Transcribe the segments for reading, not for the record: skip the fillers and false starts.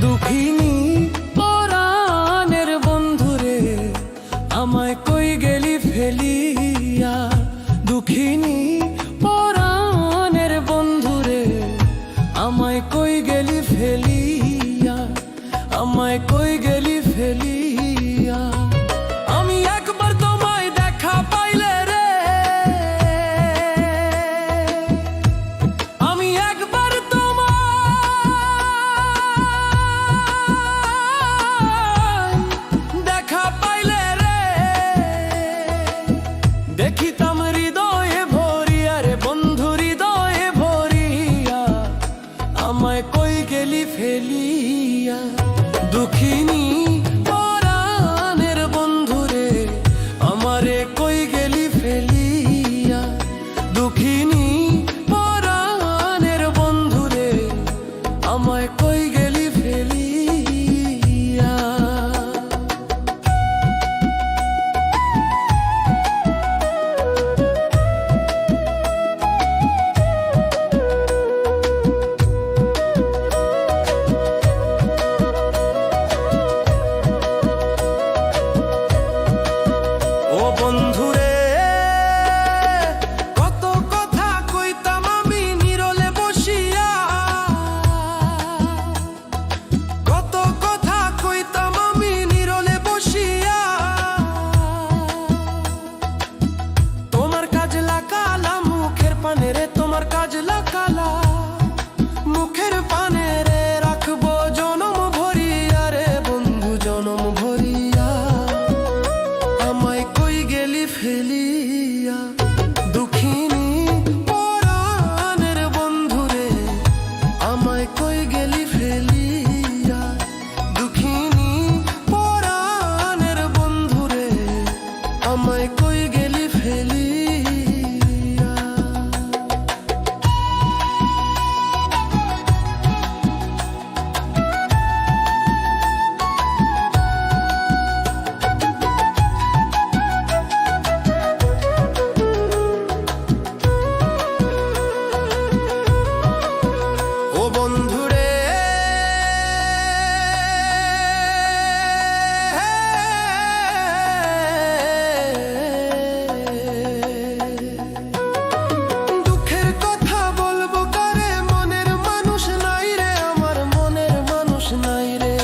দুঃখিনী পরাণের বন্ধুরে আমায় কই গেলি ফেলিয়া। দুঃখিনী পরাণের বন্ধুরে আমায় কই গেলি ফেলিয়া, আমায় কই গেলি ফেলিয়া। আমি একবার তোমায় দেখা পাইলে রে, আমি একবার দেখা পাইলে রে, দেখিতাম হৃদয়ে ভরিয়া রে বন্ধু, হৃদয়ে ভরিয়া আমায় কই গেলি ফেলিয়া। দুঃখিনী পরাণের বন্ধুরে আমারে কই গেলি ফেলিয়া। দুঃখিনী পরাণের বন্ধুরে আমায় কই গেলি ফেলিয়া। ও বন্ধুরে কত কথা কইতাম আমি নীরলে বসিয়া, কত কথা কইতাম আমি নীরলে বসিয়া। তোমার কাজ লাগালা মুখের পানে রে, তোমার কাজ লাগালা মুখের পানে রে, রাখবো জনম ভরিয়া রে বন্ধু, জনম ভরিয়া আমায় কই গেলি ফেলিয়া। দুঃখিনী পরাণের বন্ধুরে আমায় কই গেলি ফেলিয়া। দুঃখিনী পরাণের বন্ধুরে আমায় কই গেলি ফেলিয়া। ও বন্ধুরে দুঃখের কথা বলবো কারে, মনের মানুষ নাই রে আমার, মনের মানুষ নাই রে।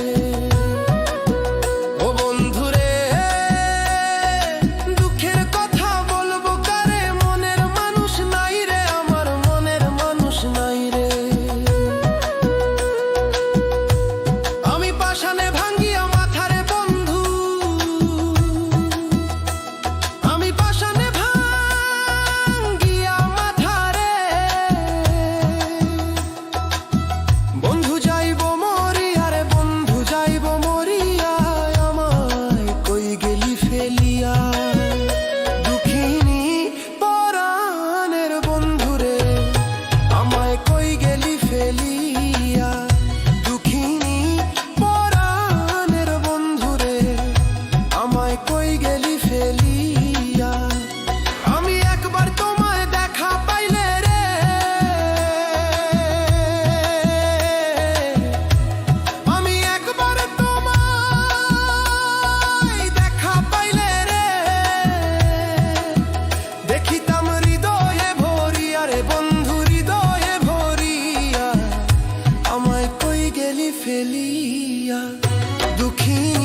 ও বন্ধুরে দুঃখের কথা বলবো কারে, মনের মানুষ নাই রে আমার, মনের মানুষ নাই রে। আমি পাষাণে ভাঙ্গিয়া মাথারে বন্ধু, আমি পাষাণে ভাঙ্গিয়া মাথারে বন্ধু যাইব মরিয়া রে, বন্ধু যাইব মরিয়া আমায় কই গেলি ফেলিয়া। দুঃখিনী পরাণের বন্ধুরে আমায় কই গেলি ফেলিয়া। দুঃখিনী পরাণের বন্ধুরে আমায় কই গেলি ফেলিয়া। আমি একবার তোমায় দেখা পাইলে রে, আমি একবার তোমায় দেখা পাইলে রে, দেখিতাম হৃদয়ে ভরিয়া রে বন্ধু, হৃদয়ে ভরিয়া আমায় কই গেলি ফেলিয়া। দুঃখিনী